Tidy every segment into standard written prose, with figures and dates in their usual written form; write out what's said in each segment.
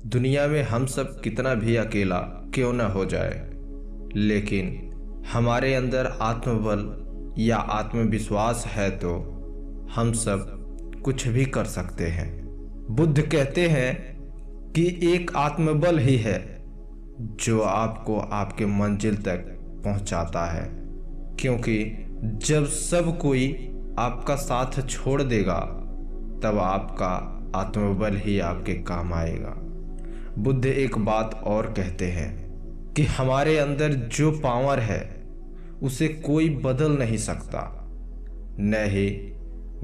दुनिया में हम सब कितना भी अकेला क्यों न हो जाए, लेकिन हमारे अंदर आत्मबल या आत्मविश्वास है तो हम सब कुछ भी कर सकते हैं। बुद्ध कहते हैं कि एक आत्मबल ही है जो आपको आपके मंजिल तक पहुंचाता है, क्योंकि जब सब कोई आपका साथ छोड़ देगा तब आपका आत्मबल ही आपके काम आएगा। बुद्ध एक बात और कहते हैं कि हमारे अंदर जो पावर है उसे कोई बदल नहीं सकता, न ही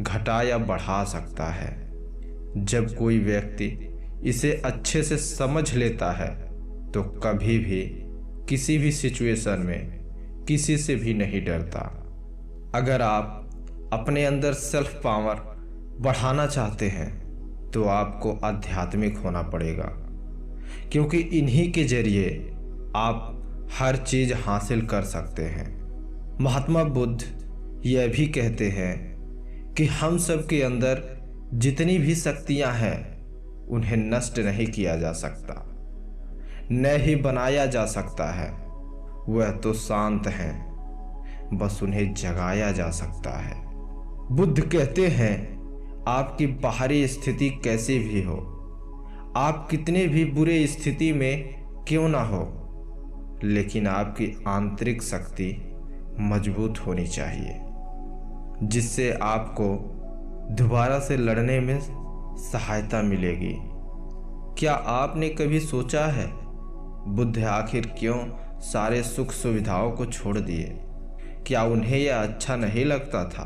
घटा या बढ़ा सकता है। जब कोई व्यक्ति इसे अच्छे से समझ लेता है तो कभी भी किसी भी सिचुएशन में किसी से भी नहीं डरता। अगर आप अपने अंदर सेल्फ पावर बढ़ाना चाहते हैं तो आपको आध्यात्मिक होना पड़ेगा, क्योंकि इन्हीं के जरिए आप हर चीज हासिल कर सकते हैं। महात्मा बुद्ध यह भी कहते हैं कि हम सब के अंदर जितनी भी शक्तियां हैं उन्हें नष्ट नहीं किया जा सकता, न ही बनाया जा सकता है। वह तो शांत हैं, बस उन्हें जगाया जा सकता है। बुद्ध कहते हैं आपकी बाहरी स्थिति कैसी भी हो, आप कितने भी बुरे स्थिति में क्यों ना हो, लेकिन आपकी आंतरिक शक्ति मजबूत होनी चाहिए, जिससे आपको दोबारा से लड़ने में सहायता मिलेगी। क्या आपने कभी सोचा है बुद्ध आखिर क्यों सारे सुख सुविधाओं को छोड़ दिए? क्या उन्हें यह अच्छा नहीं लगता था?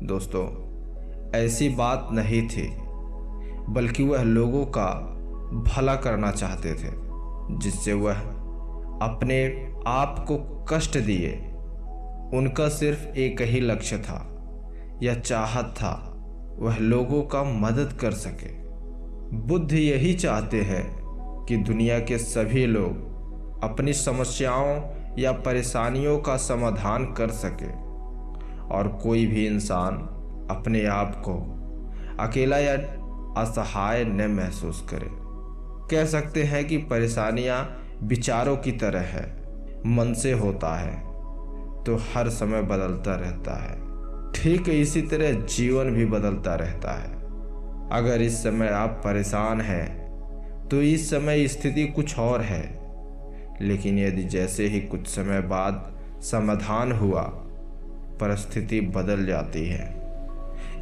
दोस्तों, ऐसी बात नहीं थी, बल्कि वह लोगों का भला करना चाहते थे, जिससे वह अपने आप को कष्ट दिए। उनका सिर्फ एक ही लक्ष्य था या चाहत था, वह लोगों का मदद कर सके। बुद्ध यही चाहते हैं कि दुनिया के सभी लोग अपनी समस्याओं या परेशानियों का समाधान कर सके और कोई भी इंसान अपने आप को अकेला या असहाय न महसूस करे। कह सकते हैं कि परेशानियां विचारों की तरह है, मन से होता है तो हर समय बदलता रहता है। ठीक इसी तरह जीवन भी बदलता रहता है। अगर इस समय आप परेशान हैं तो इस समय स्थिति कुछ और है, लेकिन यदि जैसे ही कुछ समय बाद समाधान हुआ, परिस्थिति बदल जाती है।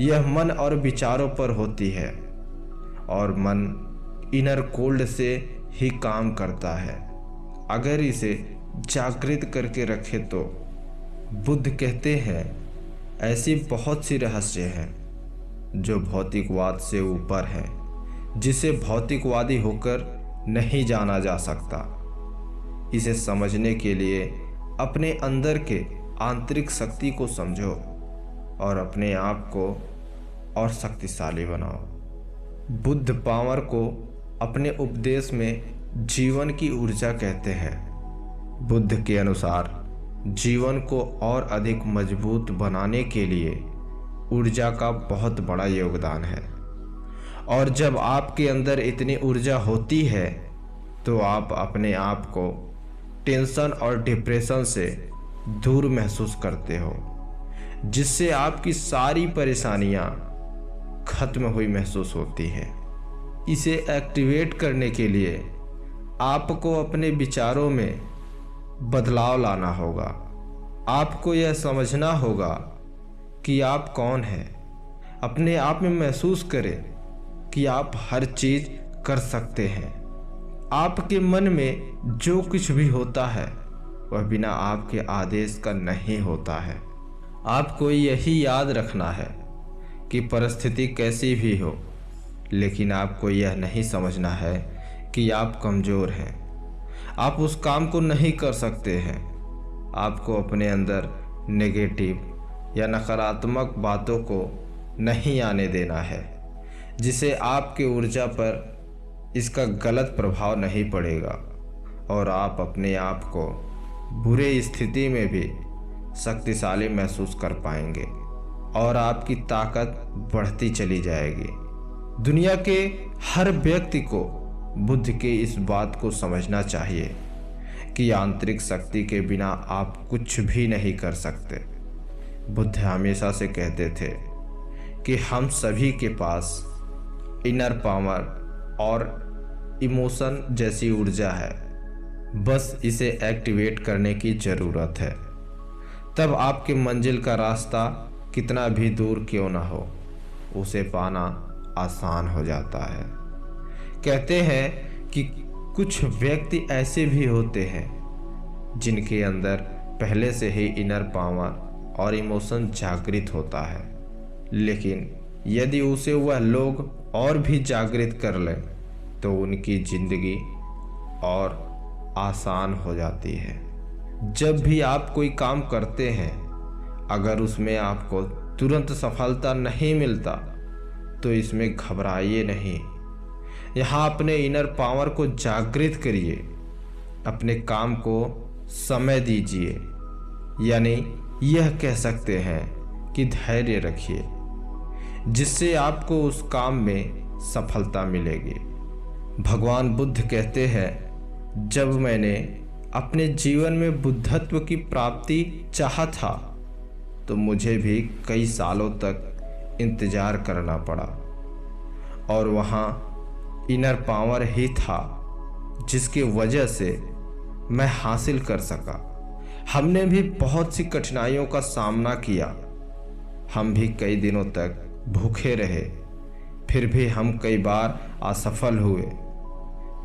यह मन और विचारों पर होती है और मन इनर कोल्ड से ही काम करता है, अगर इसे जागृत करके रखे तो। बुद्ध कहते हैं ऐसी बहुत सी रहस्य हैं जो भौतिकवाद से ऊपर हैं, जिसे भौतिकवादी होकर नहीं जाना जा सकता। इसे समझने के लिए अपने अंदर के आंतरिक शक्ति को समझो और अपने आप को और शक्तिशाली बनाओ। बुद्ध पावर को अपने उपदेश में जीवन की ऊर्जा कहते हैं। बुद्ध के अनुसार जीवन को और अधिक मजबूत बनाने के लिए ऊर्जा का बहुत बड़ा योगदान है, और जब आपके अंदर इतनी ऊर्जा होती है तो आप अपने आप को टेंशन और डिप्रेशन से दूर महसूस करते हो, जिससे आपकी सारी परेशानियां खत्म हुई महसूस होती हैं। इसे एक्टिवेट करने के लिए आपको अपने विचारों में बदलाव लाना होगा। आपको यह समझना होगा कि आप कौन हैं। अपने आप में महसूस करें कि आप हर चीज कर सकते हैं। आपके मन में जो कुछ भी होता है वह बिना आपके आदेश का नहीं होता है। आपको यही याद रखना है कि परिस्थिति कैसी भी हो, लेकिन आपको यह नहीं समझना है कि आप कमज़ोर हैं, आप उस काम को नहीं कर सकते हैं। आपको अपने अंदर नेगेटिव या नकारात्मक बातों को नहीं आने देना है, जिससे आपके ऊर्जा पर इसका गलत प्रभाव नहीं पड़ेगा और आप अपने आप को बुरे स्थिति में भी शक्तिशाली महसूस कर पाएंगे और आपकी ताकत बढ़ती चली जाएगी। दुनिया के हर व्यक्ति को बुद्ध के इस बात को समझना चाहिए कि आंतरिक शक्ति के बिना आप कुछ भी नहीं कर सकते। बुद्ध हमेशा से कहते थे कि हम सभी के पास इनर पावर और इमोशन जैसी ऊर्जा है, बस इसे एक्टिवेट करने की ज़रूरत है। तब आपके मंजिल का रास्ता कितना भी दूर क्यों ना हो, उसे पाना आसान हो जाता है। कहते हैं कि कुछ व्यक्ति ऐसे भी होते हैं जिनके अंदर पहले से ही इनर पावर और इमोशन जागृत होता है, लेकिन यदि उसे वह लोग और भी जागृत कर लें तो उनकी ज़िंदगी और आसान हो जाती है। जब भी आप कोई काम करते हैं, अगर उसमें आपको तुरंत सफलता नहीं मिलता तो इसमें घबराइए नहीं। यहाँ अपने इनर पावर को जागृत करिए, अपने काम को समय दीजिए, यानी यह कह सकते हैं कि धैर्य रखिए, जिससे आपको उस काम में सफलता मिलेगी। भगवान बुद्ध कहते हैं, जब मैंने अपने जीवन में बुद्धत्व की प्राप्ति चाहा था तो मुझे भी कई सालों तक इंतज़ार करना पड़ा, और वहाँ इनर पावर ही था जिसकी वजह से मैं हासिल कर सका। हमने भी बहुत सी कठिनाइयों का सामना किया, हम भी कई दिनों तक भूखे रहे, फिर भी हम कई बार असफल हुए,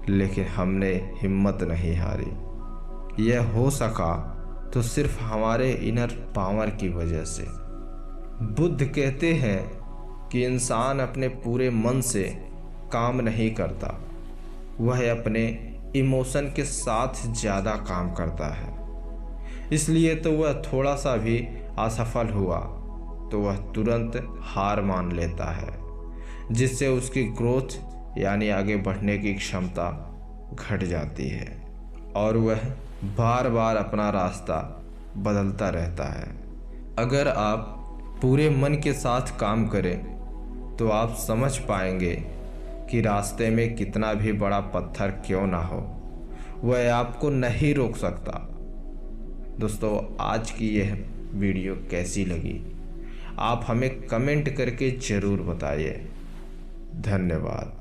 लेकिन हमने हिम्मत नहीं हारी। यह हो सका तो सिर्फ हमारे इनर पावर की वजह से। बुद्ध कहते हैं कि इंसान अपने पूरे मन से काम नहीं करता, वह अपने इमोशन के साथ ज़्यादा काम करता है। इसलिए तो वह थोड़ा सा भी असफल हुआ तो वह तुरंत हार मान लेता है, जिससे उसकी ग्रोथ यानी आगे बढ़ने की क्षमता घट जाती है और वह बार बार अपना रास्ता बदलता रहता है। अगर आप पूरे मन के साथ काम करें तो आप समझ पाएंगे कि रास्ते में कितना भी बड़ा पत्थर क्यों ना हो, वह आपको नहीं रोक सकता। दोस्तों, आज की यह वीडियो कैसी लगी आप हमें कमेंट करके ज़रूर बताइए। धन्यवाद।